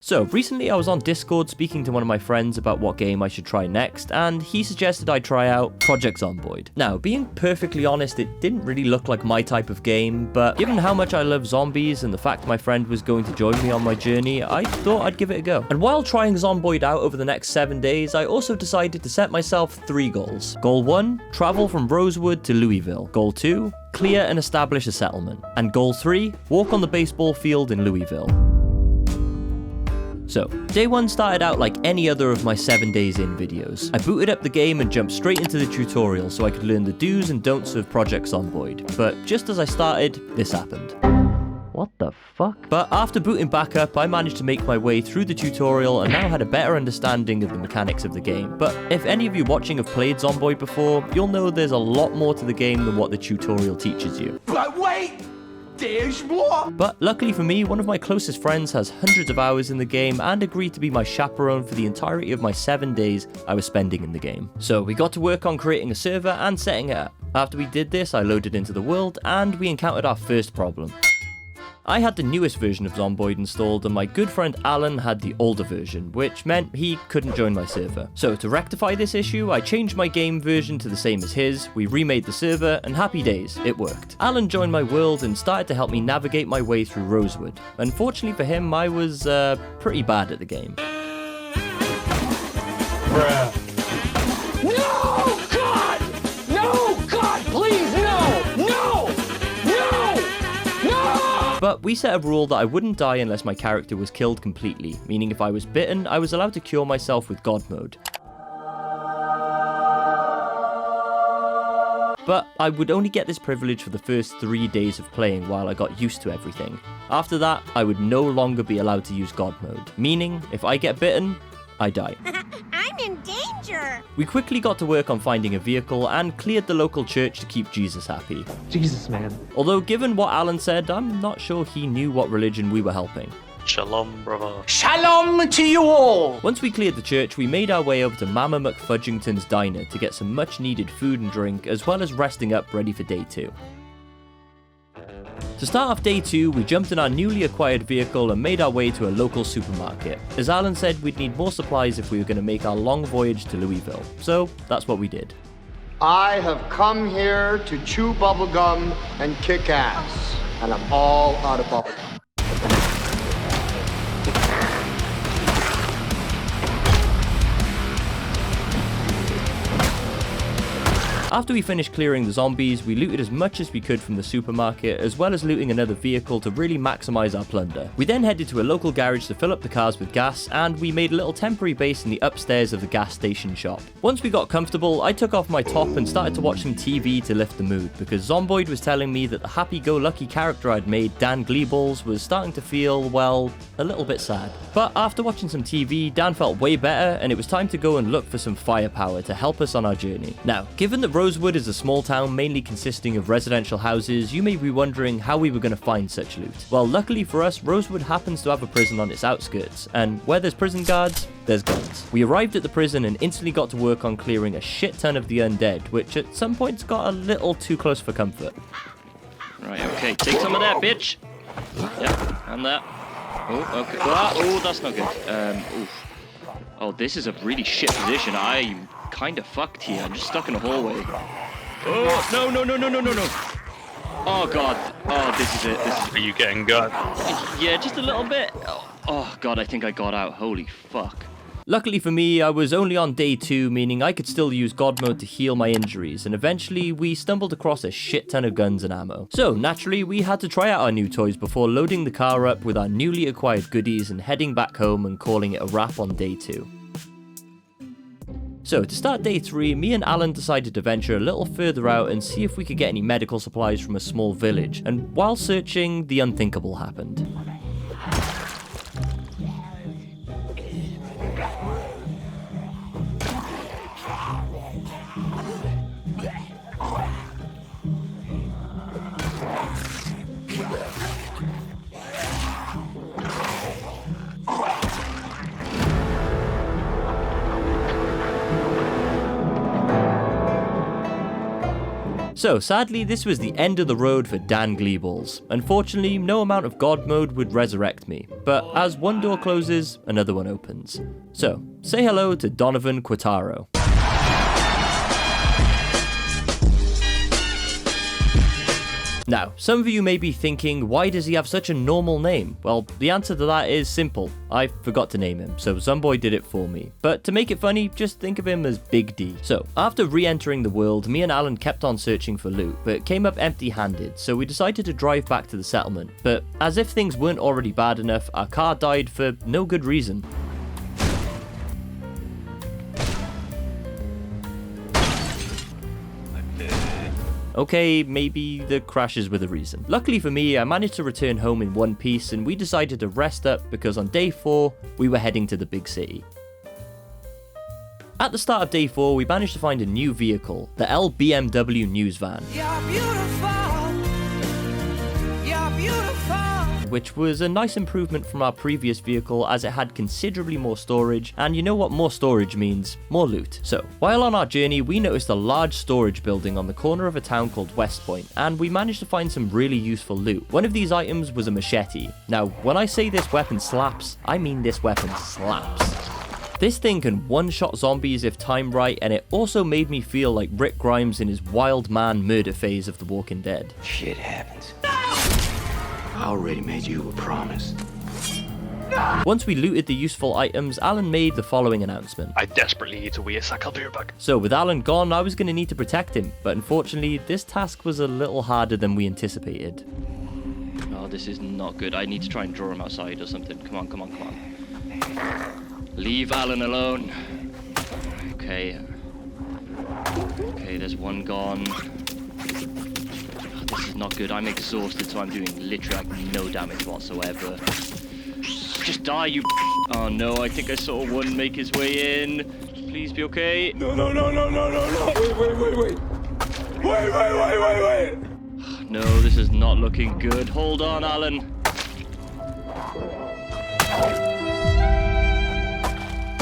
So, recently I was on Discord speaking to one of my friends about what game I should try next, and he suggested I try out Project Zomboid. Now, being perfectly honest, it didn't really look like my type of game, but given how much I love zombies and the fact my friend was going to join me on my journey, I thought I'd give it a go. And while trying Zomboid out over the next 7 days, I also decided to set myself 3 goals. Goal 1, travel from Rosewood to Louisville. Goal 2, clear and establish a settlement. And goal 3, walk on the baseball field in Louisville. So, day 1 started out like any other of my 7 days in videos. I booted up the game and jumped straight into the tutorial so I could learn the do's and don'ts of Project Zomboid. But just as I started, this happened. What the fuck? But after booting back up, I managed to make my way through the tutorial and now had a better understanding of the mechanics of the game. But if any of you watching have played Zomboid before, you'll know there's a lot more to the game than what the tutorial teaches you. But wait! There's more! But luckily for me, one of my closest friends has hundreds of hours in the game and agreed to be my chaperone for the entirety of my 7 days I was spending in the game. So we got to work on creating a server and setting it up. After we did this, I loaded into the world and we encountered our first problem. I had the newest version of Zomboid installed and my good friend Alan had the older version, which meant he couldn't join my server. So to rectify this issue, I changed my game version to the same as his, we remade the server, and happy days, it worked. Alan joined my world and started to help me navigate my way through Rosewood. Unfortunately for him, I was pretty bad at the game. Bruh. No! God! No! God, please, no! No! No! No! But we set a rule that I wouldn't die unless my character was killed completely, meaning if I was bitten, I was allowed to cure myself with God mode. But I would only get this privilege for the first 3 days of playing while I got used to everything. After that, I would no longer be allowed to use God mode, meaning if I get bitten, I die. I'm in danger! We quickly got to work on finding a vehicle and cleared the local church to keep Jesus happy. Jesus, man. Although given what Alan said, I'm not sure he knew what religion we were helping. Shalom, brother. Shalom to you all! Once we cleared the church, we made our way over to Mama McFudgington's diner to get some much needed food and drink, as well as resting up ready for day 2. To start off day 2, we jumped in our newly acquired vehicle and made our way to a local supermarket. As Alan said, we'd need more supplies if we were going to make our long voyage to Louisville. So that's what we did. I have come here to chew bubblegum and kick ass, and I'm all out of bubblegum. After we finished clearing the zombies, we looted as much as we could from the supermarket, as well as looting another vehicle to really maximise our plunder. We then headed to a local garage to fill up the cars with gas, and we made a little temporary base in the upstairs of the gas station shop. Once we got comfortable, I took off my top and started to watch some TV to lift the mood, because Zomboid was telling me that the happy-go-lucky character I'd made, Dan Gleeballs, was starting to feel, well, a little bit sad. But after watching some TV, Dan felt way better, and it was time to go and look for some firepower to help us on our journey. Now, given that Rosewood is a small town mainly consisting of residential houses, you may be wondering how we were going to find such loot. Well, luckily for us, Rosewood happens to have a prison on its outskirts, and where there's prison guards, there's guns. We arrived at the prison and instantly got to work on clearing a shit ton of the undead, which at some points got a little too close for comfort. Right, okay, take some of that, bitch. Yep, and that. Oh, okay. Oh, that's not good. Oof. Oh, this is a really shit position. I'm kind of fucked here. I'm just stuck in a hallway. Oh, no, no, no, no, no, no, no. Oh, God. Oh, this is it. Are you getting gun? Yeah, just a little bit. Oh, God, I think I got out. Holy fuck. Luckily for me, I was only on day 2, meaning I could still use God mode to heal my injuries, and eventually we stumbled across a shit ton of guns and ammo. So naturally, we had to try out our new toys before loading the car up with our newly acquired goodies and heading back home and calling it a wrap on day 2. So to start day 3, me and Alan decided to venture a little further out and see if we could get any medical supplies from a small village, and while searching, the unthinkable happened. So sadly, this was the end of the road for Dan Gleeballs. Unfortunately, no amount of God mode would resurrect me, but as one door closes, another one opens. So, say hello to Donovan Quattaro. Now, some of you may be thinking, why does he have such a normal name? Well, the answer to that is simple. I forgot to name him, so ZOMBOID did it for me. But to make it funny, just think of him as Big D. So, after re-entering the world, me and Alan kept on searching for loot, but came up empty-handed, so we decided to drive back to the settlement. But as if things weren't already bad enough, our car died for no good reason. Okay, maybe the crashes were the reason. Luckily for me, I managed to return home in one piece and we decided to rest up because on day 4, we were heading to the big city. At the start of day 4, we managed to find a new vehicle, the BMW news van. You're beautiful. You're beautiful. Which was a nice improvement from our previous vehicle as it had considerably more storage, and you know what more storage means? More loot. So, while on our journey, we noticed a large storage building on the corner of a town called West Point, and we managed to find some really useful loot. One of these items was a machete. Now, when I say this weapon slaps, I mean this weapon slaps. This thing can one-shot zombies if timed right, and it also made me feel like Rick Grimes in his wild man murder phase of The Walking Dead. Shit happens. I already made you a promise. Once we looted the useful items, Alan made the following announcement. I desperately need to wee a sack of beer back. So with Alan gone, I was going to need to protect him, but unfortunately, this task was a little harder than we anticipated. Oh, this is not good. I need to try and draw him outside or something. Come on, come on, come on. Leave Alan alone. Okay. Okay, there's one gone. This is not good. I'm exhausted, so I'm doing literally like no damage whatsoever. Just die, you. Oh no, I think I saw one make his way in. Please be okay. No. Wait. No, this is not looking good. Hold on, Alan.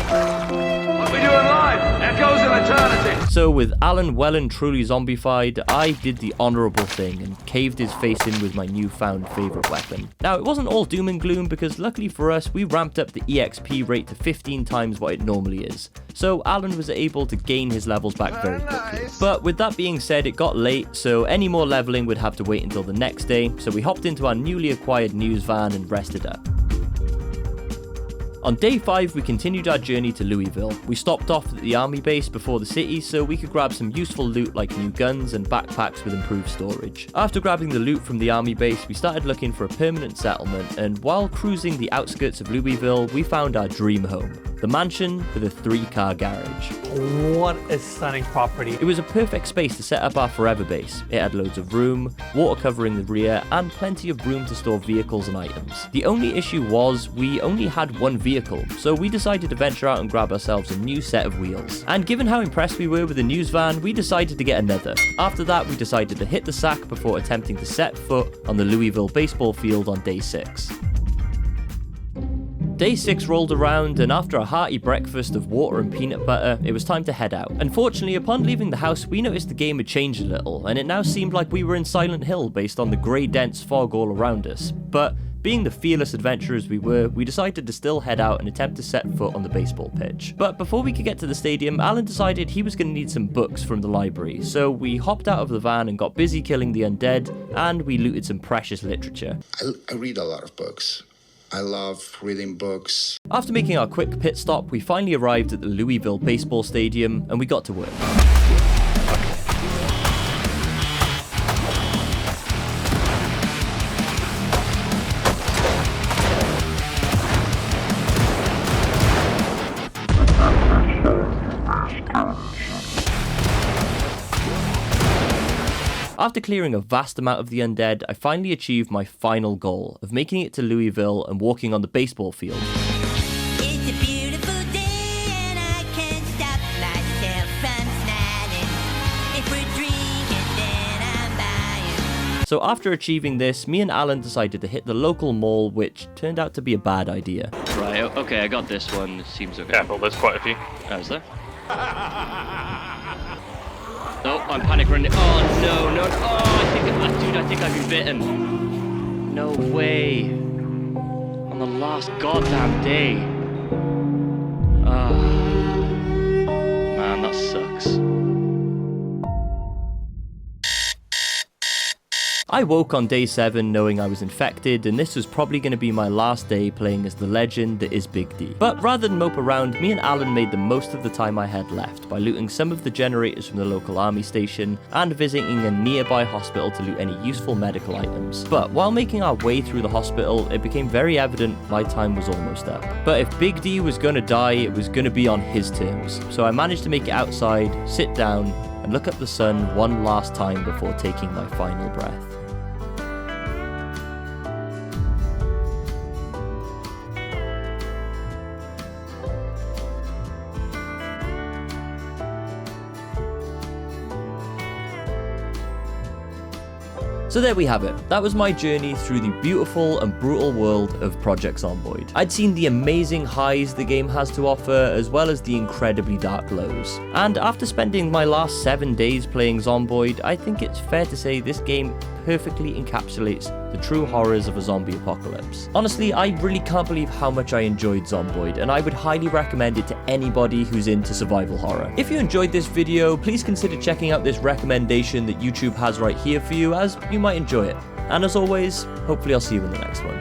What we doing live? Echoes of eternity. So with Alan well and truly zombified, I did the honourable thing and caved his face in with my newfound favourite weapon. Now it wasn't all doom and gloom because luckily for us, we ramped up the EXP rate to 15 times what it normally is. So Alan was able to gain his levels back very quickly. But with that being said, it got late, so any more levelling would have to wait until the next day, so we hopped into our newly acquired news van and rested up. On day 5, we continued our journey to Louisville. We stopped off at the army base before the city so we could grab some useful loot like new guns and backpacks with improved storage. After grabbing the loot from the army base, we started looking for a permanent settlement, and while cruising the outskirts of Louisville, we found our dream home, the mansion with a 3-car garage. What a stunning property. It was a perfect space to set up our forever base. It had loads of room, water covering the rear, and plenty of room to store vehicles and items. The only issue was we only had one vehicle, so we decided to venture out and grab ourselves a new set of wheels. And given how impressed we were with the news van, we decided to get another. After that, we decided to hit the sack before attempting to set foot on the Louisville baseball field on day 6. Day 6 rolled around, and after a hearty breakfast of water and peanut butter, it was time to head out. Unfortunately, upon leaving the house, we noticed the game had changed a little, and it now seemed like we were in Silent Hill based on the grey dense fog all around us. But being the fearless adventurers we were, we decided to still head out and attempt to set foot on the baseball pitch. But before we could get to the stadium, Alan decided he was going to need some books from the library, so we hopped out of the van and got busy killing the undead, and we looted some precious literature. I read a lot of books. I love reading books. After making our quick pit stop, we finally arrived at the Louisville baseball stadium, and we got to work. After clearing a vast amount of the undead, I finally achieved my final goal of making it to Louisville and walking on the baseball field. It's a beautiful day and I can't stop myself from smiling. If we're drinking, then I'm buying. So after achieving this, me and Alan decided to hit the local mall, which turned out to be a bad idea. Right, okay, I got this one. It seems okay. Careful, there's quite a few. How's there? Oh, I'm panic running. Oh, no, no. Oh, I think I've been bitten. No way. On the last goddamn day. Ah. Man, that sucks. I woke on day 7 knowing I was infected, and this was probably going to be my last day playing as the legend that is Big D. But rather than mope around, me and Alan made the most of the time I had left by looting some of the generators from the local army station and visiting a nearby hospital to loot any useful medical items. But while making our way through the hospital, it became very evident my time was almost up. But if Big D was going to die, it was going to be on his terms. So I managed to make it outside, sit down, and look at the sun one last time before taking my final breath. So there we have it. That was my journey through the beautiful and brutal world of Project Zomboid. I'd seen the amazing highs the game has to offer, as well as the incredibly dark lows. And after spending my last 7 days playing Zomboid, I think it's fair to say this game perfectly encapsulates the true horrors of a zombie apocalypse. Honestly, I really can't believe how much I enjoyed Zomboid, and I would highly recommend it to anybody who's into survival horror. If you enjoyed this video, please consider checking out this recommendation that YouTube has right here for you, as you might enjoy it. And as always, hopefully I'll see you in the next one.